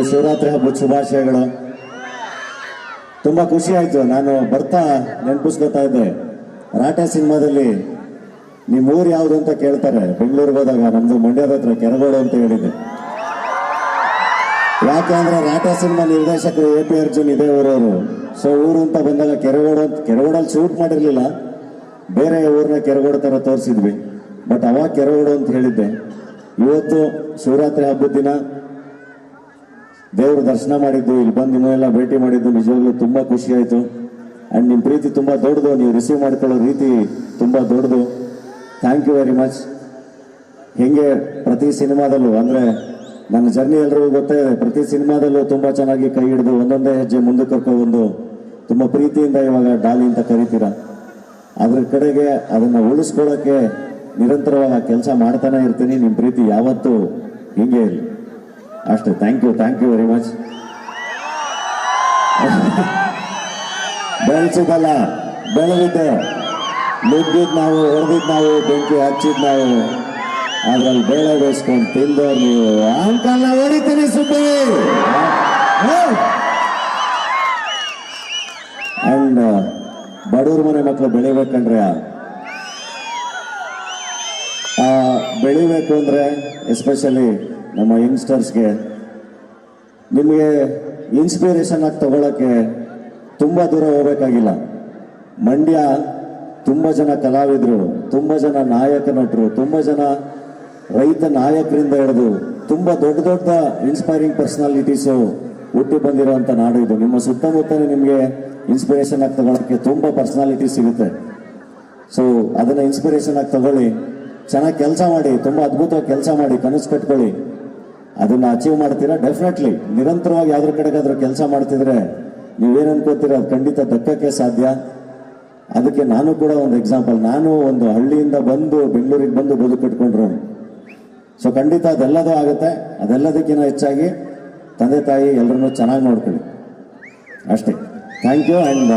ಶಿವರಾತ್ರಿ ಹಬ್ಬದ ಶುಭಾಶಯಗಳು. ತುಂಬ ಖುಷಿ ಆಯಿತು. ನಾನು ಬರ್ತಾ ನೆನಪಿಸ್ಕೊತಾ ಇದ್ದೆ, ರಾಟೆ ಸಿನಿಮಾದಲ್ಲಿ ನಿಮ್ಮ ಊರು ಯಾವುದು ಅಂತ ಕೇಳ್ತಾರೆ. ಬೆಂಗಳೂರಿಗೆ ಹೋದಾಗ ನಮ್ಮದು ಮಂಡ್ಯದ ಹತ್ರ ಕೆರಗೋಡು ಅಂತ ಹೇಳಿದ್ದೆ. ಯಾಕೆ ಅಂದರೆ ರಾಟೆ ಸಿನಿಮಾ ನಿರ್ದೇಶಕರು AP ಅರ್ಜುನ್ ಇದೇ ಊರವರು. ಸೊ ಊರು ಅಂತ ಬಂದಾಗ ಕೆರಗೋಡಲ್ಲಿ ಶೂಟ್ ಮಾಡಿರಲಿಲ್ಲ, ಬೇರೆ ಊರನ್ನ ಕೆರಗೋಡು ಥರ ತೋರಿಸಿದ್ವಿ. ಬಟ್ ಅವಾಗ ಕೆರಗೋಡು ಅಂತ ಹೇಳಿದ್ದೆ. ಇವತ್ತು ಶಿವರಾತ್ರಿ ಹಬ್ಬದ ದಿನ ದೇವ್ರ ದರ್ಶನ ಮಾಡಿದ್ದು, ಇಲ್ಲಿ ಬಂದು ನಿಮ್ಮನ್ನೆಲ್ಲ ಭೇಟಿ ಮಾಡಿದ್ದು ನಿಜವಾಗ್ಲೂ ತುಂಬ ಖುಷಿ ಆಯಿತು. ಆ್ಯಂಡ್ ನಿಮ್ಮ ಪ್ರೀತಿ ತುಂಬ ದೊಡ್ಡದು, ನೀವು ರಿಸೀವ್ ಮಾಡ್ಕೊಳ್ಳೋ ರೀತಿ ತುಂಬ ದೊಡ್ಡದು. Thank you very much. ಹೆಂಗೆ ಪ್ರತಿ ಸಿನಿಮಾದಲ್ಲೂ ಅಂದರೆ ನನ್ನ ಜರ್ನಿ ಎಲ್ರಿಗೂ ಗೊತ್ತೇ ಇದೆ, ಪ್ರತಿ ಸಿನಿಮಾದಲ್ಲೂ ತುಂಬ ಚೆನ್ನಾಗಿ ಕೈ ಹಿಡಿದು ಒಂದೊಂದೇ ಹೆಜ್ಜೆ ಮುಂದೆ ಕರ್ಕೊಂಡು ತುಂಬ ಪ್ರೀತಿಯಿಂದ ಇವಾಗ ಡಾಲಿ ಅಂತ ಕರಿತೀರ. ಅದ್ರ ಕಡೆಗೆ ಅದನ್ನು ಉಳಿಸ್ಕೊಳ್ಳೋಕ್ಕೆ ನಿರಂತರವಾಗಿ ಕೆಲಸ ಮಾಡ್ತಾನೆ ಇರ್ತೀನಿ. ನಿಮ್ಮ ಪ್ರೀತಿ ಯಾವತ್ತೂ ಹೀಗೆ ಇರಲಿ ಅಷ್ಟೇ. Thank you very much. ಬೆಳೆಸಿದಲ್ಲ, ಬೆಳೆದಿದ್ದೆ, ನುಗ್ಗಿದ್ ನಾವು, ಹೊಡೆದಿದ್ ನಾವು, ಬೆಂಕಿ ಹಚ್ಚಿದ್ ನಾವು, ಅದ್ರಲ್ಲಿ ಬೇಳೆ ಬೇಯಿಸ್ಕೊಂಡು ತಿಂದವ್ರು ನೀವು. ಅಂಕಲ್ನ ಹೊಡಿತೀನಿ ಸುಬ್ಬಿ. ಅಂಡ್ ಬಡವ್ರ ಮನೆ ಮಕ್ಕಳು ಬೆಳಿಬೇಕಂದ್ರೆ, ಬೆಳಿಬೇಕು ಅಂದರೆ ಎಸ್ಪೆಷಲಿ ನಮ್ಮ ಯಂಗ್ಸ್ಟರ್ಸ್ಗೆ ನಿಮಗೆ ಇನ್ಸ್ಪಿರೇಷನ್ ಆಗಿ ತಗೊಳ್ಳೋಕ್ಕೆ ತುಂಬ ದೂರ ಹೋಗಬೇಕಾಗಿಲ್ಲ. ಮಂಡ್ಯ ತುಂಬ ಜನ ಕಲಾವಿದರು, ತುಂಬ ಜನ ನಾಯಕ ನಟರು, ತುಂಬ ಜನ ರೈತ ನಾಯಕರಿಂದ ಹಿಡಿದು ತುಂಬ ದೊಡ್ಡ ದೊಡ್ಡ ಇನ್ಸ್ಪೈರಿಂಗ್ ಪರ್ಸನಾಲಿಟೀಸು ಹುಟ್ಟಿ ಬಂದಿರೋಂಥ ನಾಡು ಇದು. ನಿಮ್ಮ ಸುತ್ತಮುತ್ತಲೇ ನಿಮಗೆ ಇನ್ಸ್ಪಿರೇಷನ್ ಆಗಿ ತಗೊಳ್ಳೋಕ್ಕೆ ತುಂಬ ಪರ್ಸನಾಲಿಟಿ ಸಿಗುತ್ತೆ. ಸೊ ಅದನ್ನು ಇನ್ಸ್ಪಿರೇಷನ್ ಆಗಿ ತಗೊಳ್ಳಿ, ಚೆನ್ನಾಗಿ ಕೆಲಸ ಮಾಡಿ, ತುಂಬ ಅದ್ಭುತವಾಗಿ ಕೆಲಸ ಮಾಡಿ, ಕನಸು ಕಟ್ಕೊಳ್ಳಿ, ಅದನ್ನು ಅಚೀವ್ ಮಾಡ್ತೀರಾ. ಡೆಫಿನೆಟ್ಲಿ ನಿರಂತರವಾಗಿ ಯಾವ್ದ್ರ ಕಡೆಗಾದ್ರೂ ಕೆಲಸ ಮಾಡ್ತಿದ್ರೆ ನೀವೇನು ಅನ್ಕೋತೀರ ಅದು ಖಂಡಿತ ದಕ್ಕಕ್ಕೆ ಸಾಧ್ಯ. ಅದಕ್ಕೆ ನಾನು ಕೂಡ ಒಂದು ಎಕ್ಸಾಂಪಲ್. ನಾನು ಒಂದು ಹಳ್ಳಿಯಿಂದ ಬಂದು ಬೆಂಗಳೂರಿಗೆ ಬಂದು ಬದುಕು ಕಟ್ಕೊಂಡ್ರು. ಸೊ ಖಂಡಿತ ಅದೆಲ್ಲದೂ ಆಗುತ್ತೆ. ಅದೆಲ್ಲದಕ್ಕಿಂತ ಹೆಚ್ಚಾಗಿ ತಂದೆ ತಾಯಿ ಎಲ್ಲರನ್ನೂ ಚೆನ್ನಾಗಿ ನೋಡ್ಕೊಳ್ಳಿ ಅಷ್ಟೇ. Thank you. ಆ್ಯಂಡ್